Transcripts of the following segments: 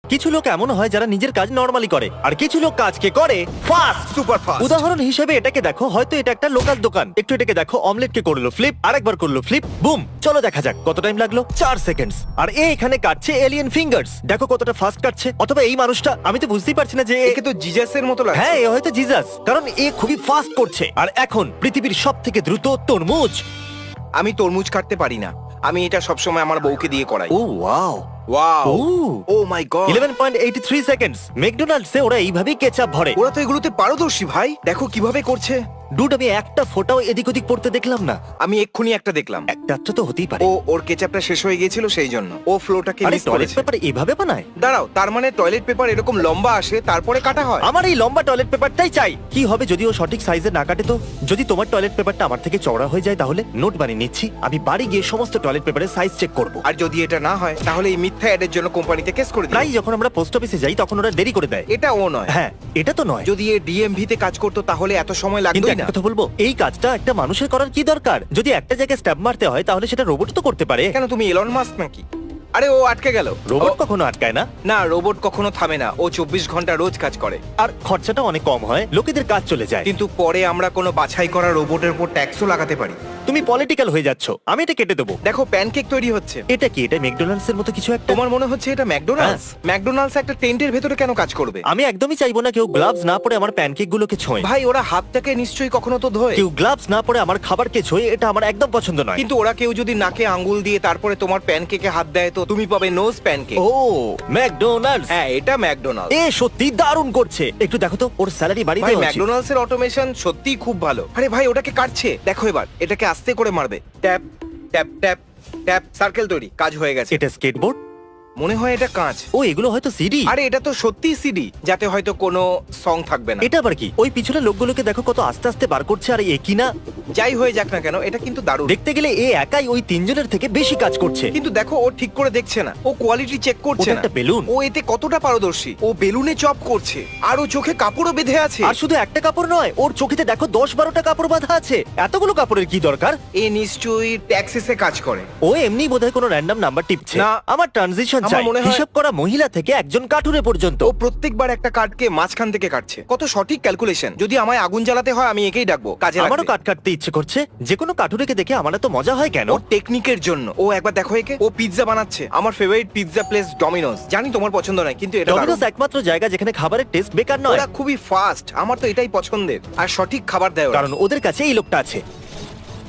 কিছু লোক এমন হয় যারা নিজের কাজ নরমালি করে আর কিছু লোক কাজকে করে ফাস্ট। Super fast. উদাহরণ হিসেবে এটাকে দেখো, হয়তো এটা একটা লোকাল দোকান। একটু এটাকে দেখো, অমলেটকে করলো ফ্লিপ, আরেকবার করলো ফ্লিপ, বুম। চলো দেখা যাক কত টাইম লাগলো। 4 সেকেন্ডস। আর এ এখানে কাটছে এলিয়েন ফিঙ্গারস। দেখো কতটা ফাস্ট কাটছে। অথবা এই মানুষটা, আমি তো বুঝতেই পারছি না যে একে তো জিজাসের মতো লাগছে। হ্যাঁ, এ হয়তো জিজাস, কারণ এ খুবই ফাস্ট করছে। আর এখন পৃথিবীর সব থেকে দ্রুত তরমুজ। আমি তরমুজ কাটতে পারি না, আমি এটা সবসময় আমার বউকে দিয়ে করাই। ও ওয়াও, ওয়াও, ও ও মাই গড। 11.83 সেকেন্ডস। ম্যাকডোনাল্ডসে ওরা এইভাবেই কেচাপ ভরে। ওরা তো এগুলোতে পারদর্শী ভাই, দেখো কিভাবে করছে। ডুড, আমি একটা ফোঁটাও এদিক ওদিক পড়তে দেখলাম না। আমি এক্ষুনি একটা দেখলাম। একটা তো হতেই পারে। ওর কেচাপটা শেষ হয়ে গিয়েছিল, সেই জন্য ও ফ্লোটাকে আরে মিস টয়লেট করেছে। পেপার এভাবে বানায়? দাঁড়াও, তার মানে টয়লেট পেপার এরকম লম্বা আসে তারপরে কাটা হয়? আমার এই লম্বা টয়লেট পেপারটাই চাই। কি হবে যদি ও সঠিক সাইজে না কাটে? তো যদি তোমার টয়লেট পেপারটা আমার থেকে চওড়া হয়ে যায় তাহলে? নোট বানিয়ে নিচ্ছি, আমি বাড়ি গিয়ে সমস্ত টয়লেট পেপারের সাইজ চেক করব। আর যদি এটা না হয় তাহলে এই মিথ্যা অ্যাডের জন্য কোম্পানিতে কেস করে দিই। প্রায় যখন আমরা পোস্ট অফিসে যাই তখন ওরা দেরি করে দেয়। এটা ও নয়। হ্যাঁ, এটা তো নয়। যদি এ ডিএমভি তে কাজ করতো তাহলে এত সময় কিন্তু লাগতোই একটা না। কথা বলবো, এই কাজটা একটা মানুষের করার কি দরকার? যদি একটা জায়গায় স্ট্যাব মারতে হয় তাহলে সেটা রোবট তো করতে পারে। কেন, তুমি এলন মাস্ক নাকি? আরে ও আটকে গেল। রোবট ও- কখনো আটকায় না। না, রোবট কখনো থামে না, ও 24 ঘন্টা রোজ কাজ করে। আর খরচাটা অনেক কম হয়, লোকেদের কাজ চলে যায়। কিন্তু পরে আমরা কোনো বাছাই করা রোবটের উপর ট্যাক্সও লাগাতে পারি। তুমি পলিটিক্যাল হয়ে যাচ্ছ, আমি এটা কেটে দেবো। দেখো প্যানকেক তৈরি হচ্ছে। এটা কি? এটা ম্যাকডোনাল্ডস এর মতো কিছু একটা। তোমার মনে হচ্ছে এটা ম্যাকডোনাল্ডস? ম্যাকডোনাল্ডস একটা টেন্টের ভেতরে কেন কাজ করবে? আমি একদমই চাইবো না কেউ গ্লাভস না পরে আমার প্যানকেক গুলোকে ছোঁয়। ভাই ওরা হাতটাকে নিশ্চয়ই কখনো তো ধোয়। কেউ গ্লাভস না পরে আমার খাবারকে ছোঁয়, এটা আমার একদম পছন্দ নয়। কিন্তু ওরা কেউ যদি নাকে আঙ্গুল দিয়ে তারপরে তোমার প্যানকেকে হাত দেয় তো তুমি পাবে নোজ প্যানকেক। ও ম্যাকডোনাল্ডস, হ্যাঁ, এটা ম্যাকডোনাল্ডস। এ সত্যি দারুণ করছে। একটু দেখো তো, ওর স্যালারি বাড়িয়ে ভাই দেওয়া উচিত। ম্যাকডোনাল্ডস এর অটোমেশন সত্যিই খুব ভালো। আরে ভাই ওটাকে কাটছে, দেখো এবার এটাকে আস্তে করে মারবে। Tap tap tap tap, circle তৈরি, কাজ হয়ে গেছে। এটা স্কেটবোর্ড? মনে হয় এটা কাঁচ। ও, এগুলো হয়তো সিডি। আরে এটা তো সত্যি সিডি, যাতে হয়তো কোনো সং থাকবে না। এটা আবার কি? ওই পিছনে লোকগুলোকে দেখো কত আস্তে আস্তে বার করছে। আর এ কি না, যাই হয়ে যাক না কেন, এটা কিন্তু দারুণ। দেখতে গেলে এ একাই ওই তিনজনের থেকে বেশি কাজ করছে। কিন্তু দেখো ও ঠিক করে দেখছে না, ও কোয়ালিটি চেক করছে ওটা না। একটা বেলুন। ও এতে কতটা পারদর্শী, ও বেলুনে চপ করছে আর ও চোখে কাপড়ও বেঁধে আছে। আর শুধু একটা কাপড় নয়, ওর চোখেতে দেখো 10-12টা কাপড় বাঁধা আছে। এতগুলো কাপড়ের কি দরকার? এ নিশ্চয়ই ট্যাক্সিসে কাজ করে। ও এমনি বোধহয় কোনো র্যান্ডম নাম্বার টিপছে। না। আমার ট্রানজিশন আমার চাই, মনে হয়- হিসাব করা মহিলা থেকে একজন কাঠুরে পর্যন্ত। ও প্রত্যেকবার একটা কাঠকে মাঝখান থেকে কাটছে, কত সঠিক ক্যালকুলেশন। যদি আমায় আগুন জ্বালাতে হয় আমি একেই ডাকবো, কাজে আমারও লাগবে। কাট কাটতে ইচ্ছে করছে। যে কোনো কাঠুরেকে দেখে আমার এত মজা হয় কেন? ওর টেকনিকের জন্য। ও একবার দেখো একে, ও পিৎজা বানাচ্ছে। আমার ফেভারিট পিৎজা প্লেস ডমিনোস। জানি তোমার পছন্দ নয়, কিন্তু এটা ডমিনোস দারুণ। একমাত্র জায়গা যেখানে খাবারের টেস্ট বেকার নয়। ওরা খুবই ফাস্ট, আমার তো এটাই পছন্দের। আর সঠিক খাবার দেয় ওরা। কারণ ওদের কাছে এই লোকটা আছে।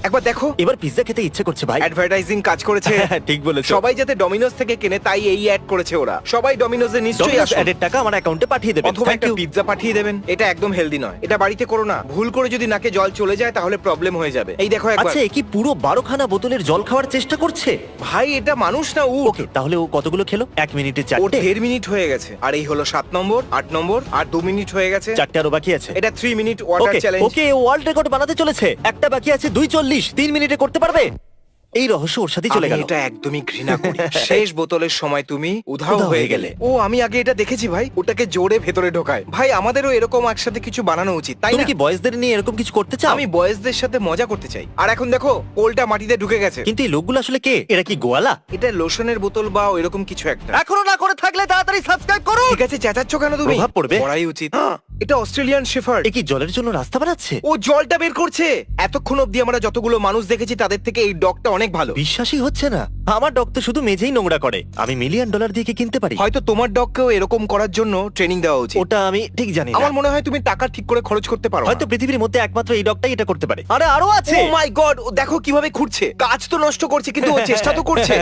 একবার দেখো, এবার পিৎজা খেতে ইচ্ছে করছে ভাই। অ্যাডভার্টাইজিং কাজ করেছে। ঠিক বলেছো। সবাই যাতে ডমিনোস থেকে কেনে তাই এই অ্যাড করেছে ওরা। সবাই ডমিনোসে নিশ্চয়ই ডমিনোস আসুন। অ্যাডের টাকা আমার অ্যাকাউন্টে পাঠিয়ে দেবেন। অথবা থ্যাংক একটা ইউ। পিৎজা পাঠিয়ে দেবেন। এটা একদম হেলদি নয়, এটা বাড়িতে করো না। ভুল করে যদি নাকে জল চলে যায় তাহলে প্রবলেম হয়ে যাবে। এই দেখো একবার। আচ্ছা, এ কি পুরো 12খানা বোতলের জল খাওয়ার চেষ্টা করছে? ভাই এটা মানুষ না উট। ওকে, তাহলে ও কতগুলো খেলো? 1 মিনিটে ওর 4টে। 1.5 মিনিট হয়ে গেছে। আর এই হলো 7 নম্বর, 8 নম্বর, আর 2 মিনিট হয়ে গেছে। 4টে আরো বাকি আছে। এটা 3 মিনিট ওয়াটার ওকে চ্যালেঞ্জ। ওকে, ওয়ার্ল্ড রেকর্ড বানাতে চলেছে। একটা বাকি আছে 2:40। 3 মিনিটে করতে পারবে? এই রহস্য ওর সাথে চলে আমি গেল। এটা একদমই ঘৃণা করি। শেষ বোতলের সময় তুমি উধাও হয়ে গেলে। ও, আমি আগে এটা দেখেছি ভাই, ওটাকে জোরে ভেতরে ঢোকায়। ভাই আমাদেরও এরকম একসাথে কিছু বানানো উচিত, তাই তুমি না? কি বয়েজদের নিয়ে এরকম কিছু করতে চাও? আমি বয়েজদের সাথে মজা করতে চাই। আর এখন দেখো কোলটা মাটিতে ঢুকে গেছে। কিন্তু এই লোকগুলো আসলে কে? এরা কি গোয়ালা? এটা লোশনের বোতল বা এরকম কিছু একটা। এখনো না করে থাকলে তাড়াতাড়ি সাবস্ক্রাইব করুন। ঠিক আছে, চেঁচাচ্ছ কেন তুমি? প্রভাব পড়বে। পড়াই উচিত। এটা অস্ট্রেলিয়ান শেফার্ড। এ কি জলের জন্য রাস্তা বানাচ্ছে? ও জলটা বের করছে। এতক্ষণ অবধি আমরা যতগুলো মানুষ দেখেছি তাদের থেকে এই ডগটা অনেক ভালো। বিশ্বাসই হচ্ছে না। আমার ডগ তো শুধু মেঝেই নোংরা করে। আমি $1,000,000 দিয়ে কি কিনতে পারি? হয়তো তোমার ডগকেও এরকম করার জন্য ট্রেনিং দেওয়া উচিত। ওটা আমি ঠিক জানি না। আমার মনে হয় তুমি টাকা ঠিক করে খরচ করতে পারো। হয়তো পৃথিবীর মধ্যে একমাত্র এই ডগটাই এটা করতে পারে। আরে আরো আছে। ও মাই গড, ও দেখো কিভাবে খুঁড়ছে। কাজ তো নষ্ট করছে কিন্তু ও চেষ্টা তো করছে।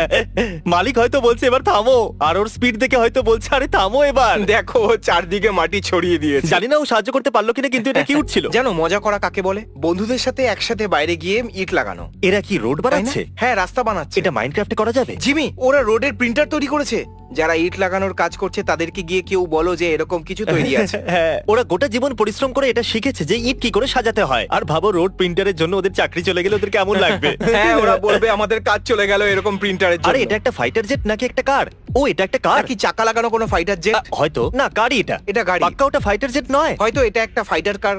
মালিক হয়তো বলছে এবার থামো, আর ওর স্পিড দেখে হয়তো বলছে আরে থামো এবার। দেখো ও চারদিকে মাটি ছড়িয়ে দিয়েছে। জানি না ও সাহায্য করতে পারলো কিনা, কিন্তু এটা কিউট ছিল। জানো মজা করা কাকে বলে? বন্ধুদের সাথে একসাথে বাইরে গিয়ে ইট লাগানো। এরা কি রোড তাই না? বানাচ্ছে? হ্যাঁ, রাস্তা বানাচ্ছে। এটা মাইনক্রাফটে করা যাবে? জিমি, ওরা রোডের প্রিন্টার তৈরি করেছে। যারা ইট লাগানোর কাজ করছে তাদেরকে গিয়ে কেউ বলো যে এরকম কিছু তৈরি আছে। হ্যাঁ, ওরা গোটা জীবন পরিশ্রম করে এটা শিখেছে যে ইট কি করে সাজাতে হয়। আর ভাবো রোড প্রিন্টারের জন্য ওদের চাকরি চলে গেলে ওদের কেমন লাগবে। হ্যাঁ, ওরা বলবে আমাদের কাজ চলে গেল এরকম প্রিন্টারের আরে জন্য। এটা একটা ফাইটার জেট নাকি একটা কার? ও এটা একটা কার, নাকি চাকা লাগানো কোনো ফাইটার জেট? হয়তো না, গাড়ি এটা। এটা গাড়ি। পাক্কা ওটা ফাইটার জেট নয়। হয়তো এটা একটা ফাইটার কার।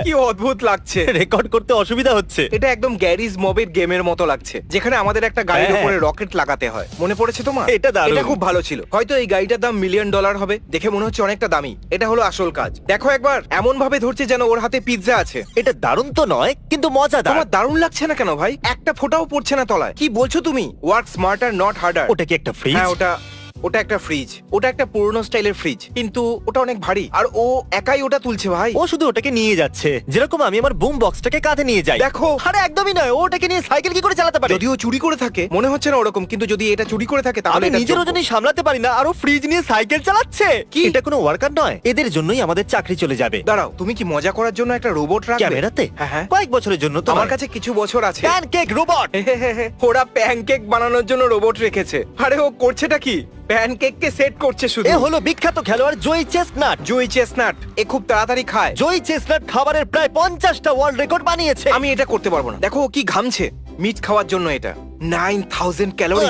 কি অদ্ভুত লাগছে। রেকর্ড করতে অসুবিধা হচ্ছে। এটা একদম গ্যারিজ মবের গেমের মতো লাগছে, যেখানে আমাদের একটা গাড়ির হ্যাঁ। উপরে রকেট লাগাতে হয়। মনে পড়েছে তোমার? এটা দারুণ। এটা খুব ভালো ছিল। হয়তো এই গাড়িটার দাম $1 মিলিয়ন হবে। দেখে মনে হচ্ছে অনেকটা দামি। এটা হলো আসল কাজ। দেখো একবার, এমন ভাবে ধরছে যেন ওর হাতে পিৎজা আছে। এটা দারুণ তো নয়, কিন্তু মজাদার। তোমার দারুণ লাগছে না কেন ভাই? একটা ফোঁটাও পড়ছে না তলায়। কি বলছো তুমি? Work smarter not harder. ওটা কি একটা ফ্রিজ? হ্যাঁ, ওটা একটা ফ্রিজ। ওটা একটা পুরনো স্টাইলের ফ্রিজ, কিন্তু ওটা অনেক ভারী। আর ও একাই ওটা তুলছে ভাই। ও শুধু ওটাকে নিয়ে যাচ্ছে, যেরকম আমি আমার বুম বক্সটাকে কাঁধে নিয়ে যাই। দেখো। আরে একদমই নয়, ও ওটাকে নিয়ে সাইকেল কি করে চালাতে পারে? যদিও চুরি করে থাকে, মনে হচ্ছে না ওরকম, কিন্তু যদি এটা চুরি করে থাকে তাহলে আমি এটা নিজের যোগ্য। ওজনই সামলাতে পারি না, আর ও ফ্রিজ নিয়ে সাইকেল চালাচ্ছে। কি? এটা কোনো ওয়ার্কার নয়, এদের জন্যই আমাদের চাকরি চলে যাবে। দাঁড়াও, তুমি কি মজা করার জন্য একটা রোবট রাখবে? ক্যামেরাতে? হ্যাঁ হ্যাঁ। কয়েক বছরের জন্য তো আমার কাছে কিছু বছর আছে। Pancake robot. ওরা প্যানকেক বানানোর জন্য রোবট রেখেছে। আরে ও করছেটা কি? প্যানকেককে সেট করছে শুধু। এ হলো বিখ্যাত খেলোয়াড় জয়ী চেস্টনাট। জুই চেস্টনাট এ খুব তাড়াতাড়ি খায়। জয়ী চেস্টনাট খাবারের প্রায় 50টা ওয়ার্ল্ড রেকর্ড বানিয়েছে। আমি এটা করতে পারবো না। দেখো ও কি ঘামছে মিট খাওয়ার জন্য। এটা 9000 ক্যালোরি।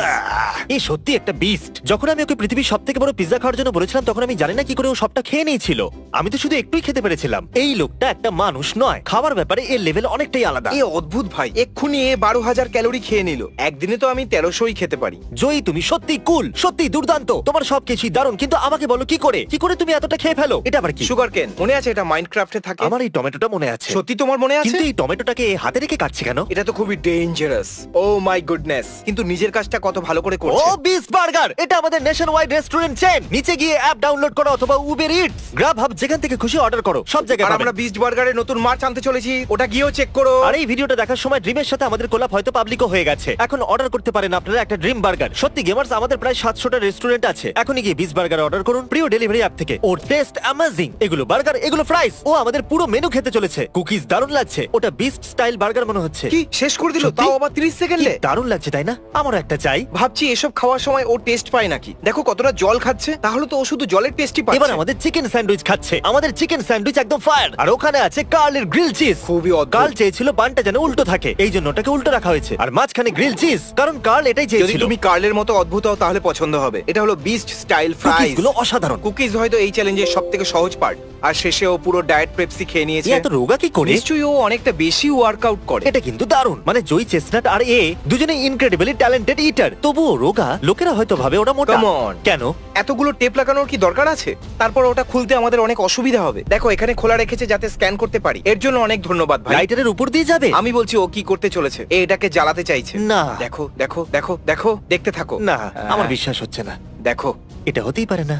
এ সত্যি একটা বিস্ট। যখন আমি ওকে পৃথিবীর সবথেকে বড় পিজ্জা খাওয়ার জন্য বলেছিলাম, তখন আমি জানি না কি করে ও সবটা খেয়ে নিয়েছিল। আমি তো শুধু একটুই খেতে পেরেছিলাম। এই লোকটা একটা মানুষ নয়, খাবার ব্যাপারে এর লেভেল অনেকটাই আলাদা। এ অদ্ভুত ভাই। এক্ষুনি এ 12000 ক্যালোরি খেয়ে নিল। একদিনে তো আমি 1300ই খেতে পারি। জয়ী, তুমি সত্যি কুল, সত্যি দুর্দান্ত। তোমার সবকিছুই দারুণ, কিন্তু আমাকে বলো কি করে তুমি এতটা খেয়ে ফেলো? এটা আবার কি? সুগার কেন মনে আছে? এটা মাইনক্রাফটে থাকে। আমার এই টমেটোটা মনে আছে। সত্যি তোমার মনে আছে? কিন্তু এই টমেটোটাকে হাতে রেখে কাটছে কেন? এটা তো খুবই ডেঞ্জারাস। O my goodness. কিন্তু নিজের কাজটা কত ভালো করে ও করছে। বিস্ট বার্গার, এটা আমাদের নেশন ওয়াইড রেস্টুরেন্ট চেন। নিচে গিয়ে অ্যাপ ডাউনলোড করো অথবা উবের ইটস, গ্রাব হাব, যেখান থেকে খুশি অর্ডার করো, সব জায়গায় আর পাবেন। আমরা বিস্ট বার্গারের নতুন মার্চ আনতে চলেছি, ওটা গিয়েও চেক করো। আর এই ভিডিওটা দেখার সময় ড্রিমের সাথে আমাদের কোলাপ হয়তো পাবলিকও হয়ে গেছে। এখন অর্ডার করতে পারেন আপনারা একটা ড্রিম বার্গার। সত্যি গেমার্স, আমাদের প্রায় 700টা রেস্টুরেন্ট আছে। এখনই গিয়ে বিস্ট বার্গার অর্ডার করুন প্রিয় ডেলিভারি অ্যাপ থেকে। ওর টেস্ট অ্যামেজিং। এগুলো বার্গার, এগুলো ফ্রাইস। ও আমাদের পুরো মেনু খেতে চলেছে। কুকিজ দারুণ লাগছে। ওটা বিস্ট স্টাইল বার্গার মনে হচ্ছে। কি শেষ করে দিল? সত্যি? তাও আবার 30 কি সেকেন্ডে। দারুণ লাগছে, তাই না? আমারও একটা চাই। ভাবছি এসব খাওয়ার সময় ও টেস্ট পায় নাকি। দেখো কতটা জল খাচ্ছে। তাহলে তো ও শুধু জলের টেস্টই পাচ্ছে। এবার আমাদের চিকেন স্যান্ডউইচ খাচ্ছে। আমাদের চিকেন স্যান্ডউইচ একদম ফায়ার। আর ওখানে আছে কার্লের গ্রিল চিজ। খুবই অদ্ভুত। কার্ল চেয়েছিল বানটা যেন উল্টো থাকে, এই জন্য ওটাকে উল্টো রাখা হয়েছে। আর মাঝখানে গ্রিল চিজ, কারণ কার্ল এটাই যদি চেয়েছিল। তুমি কার্লের মতো অদ্ভুত হও তাহলে পছন্দ হবে। এটা হলো বিস্ট স্টাইল ফ্রাইস। কুকিজগুলো অসাধারণ। কুকিজ হয়তো এই চ্যালেঞ্জের সবথেকে সহজ পার্ট। আর শেষে ও পুরো ডায়েট পেপসি খেয়ে নিয়েছে। এত রোগা কি করে? নিশ্চয়ই ও অনেকটা বেশি ওয়ার্কআউট করে। এটা কিন্তু দারুণ। মানে জয়ী চেস্টনাট আর এ দুজনেই ইনক্রেডিবলি ট্যালেন্টেড ইটার, তবুও রোগা। লোকেরা হয়তো ভাবে ওরা মোটা। Come on. কেন? এতগুলো টেপ লাগানোর কি দরকার আছে? তারপর ওটা খুলতে আমাদের অনেক অসুবিধা হবে। দেখো এখানে খোলা রেখেছে যাতে স্ক্যান করতে পারি। এর জন্য অনেক ধন্যবাদ ভাই। লাইটারের উপর দিয়ে যাবে? আমি বলছি ও কি করতে চলেছে। এটাকে জ্বালাতে চাইছে। না। দেখো দেখো দেখো দেখো, দেখতে থাকো। না, আমার বিশ্বাস হচ্ছে না। দেখো এটা হতেই পারে না।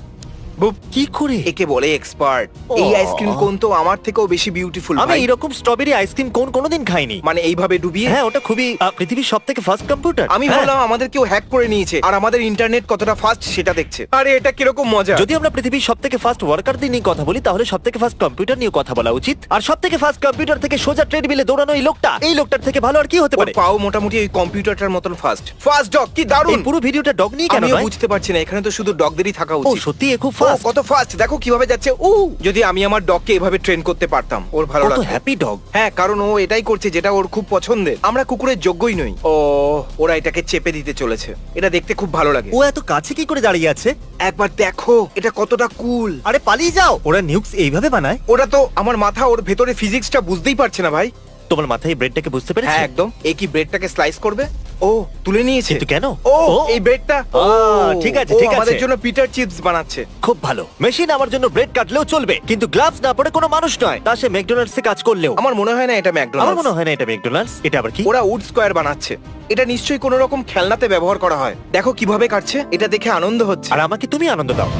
বুপ। কি করে? একে বলে এক্সপার্ট। ও। এই আইসক্রিম কোন তো আমার থেকেও বেশি বিউটিফুল আমি ভাই। এরকম স্ট্রবেরি আইসক্রিম কোন কোনোদিন খাইনি। মানে এইভাবে ডুবিয়ে। হ্যাঁ, ওটা খুবই পৃথিবীর সবথেকে ফাস্ট কম্পিউটার। আমি ভাবলাম আমাদের কেউ হ্যাক করে নিয়েছে আর আমাদের ইন্টারনেট কতটা ফাস্ট সেটা দেখছে। আরে এটা কিরকম মজা। যদি আমরা পৃথিবীর সবথেকে ফাস্ট ওয়ার্কারদের নিয়ে কথা বলি, তাহলে সবথেকে ফাস্ট কম্পিউটার নিয়ে কথা বলা উচিত। আর সবথেকে ফাস্ট কম্পিউটার থেকে সোজা ট্রেডমিলে দৌড়ানো এই লোকটা, এই লোকটার থেকে ভালো আর কি হতে ওর পারে? পাও মোটামুটি ওই কম্পিউটারটার মতন ফাস্ট। ফাস্ট ডগ কি এই দারুণ। পুরো ভিডিওটা ডগ নিয়ে কেন আমিও নয়? বুঝতে পারছি না, এখানে তো শুধু ডগদেরই থাকা ও উচিত। সত্যি এ খুব ও, ফাস্ট। কত ফাস্ট। দেখো কিভাবে যাচ্ছে। যদি আমি আমার ডগকে এভাবে ট্রেন করতে পারতাম, ওর ভালো ও তো লাগতো। Happy dog. হ্যাঁ, কারণ ও এটাই করছে যেটা ওর খুব পছন্দের। আমরা কুকুরের যোগ্যই নই। ও, ওরা এটাকে চেপে দিতে চলেছে। এটা দেখতে খুব ভালো লাগে। ও এত কাছে কি করে দাঁড়িয়ে আছে? একবার দেখো এটা কতটা কুল। আরে পালিয়ে যাও। ওরা নিউক্স এইভাবে বানায়? ওরা তো আমার মাথা ওর ভেতরে ফিজিক্সটা বুঝতেই পারছে না ভাই। তোমার মাথায় ব্রেডটাকে বুঝতে পেরেছে? হ্যাঁ একদম। এই কি ব্রেডটাকে স্লাইস করবে? ও তুলে নিয়েছে। কিন্তু কেন? ও এই ব্রেডটা। ঠিক আছে, ও ঠিক আছে। আমাদের জন্য পিটার চিপস বানাচ্ছে। খুব ভালো। মেশিন আমার জন্য ব্রেড কাটলেও চলবে, কিন্তু গ্লাভস না পরে কোনো মানুষ নয়, তা সে ম্যাকডোনাল্ডস এ কাজ করলেও। আমার মনে হয় না এটা আমার ম্যাকডোনাল্ডস। মনে হয় না এটা ম্যাকডোনাল্ডস। এটা আবার কি? ওরা উড স্কোয়ার বানাচ্ছে। এটা নিশ্চয়ই কোনো রকম খেলনাতে ব্যবহার করা হয়। দেখো কিভাবে কাটছে। এটা দেখে আনন্দ হচ্ছে। আর আমাকে তুমি আনন্দ দাও।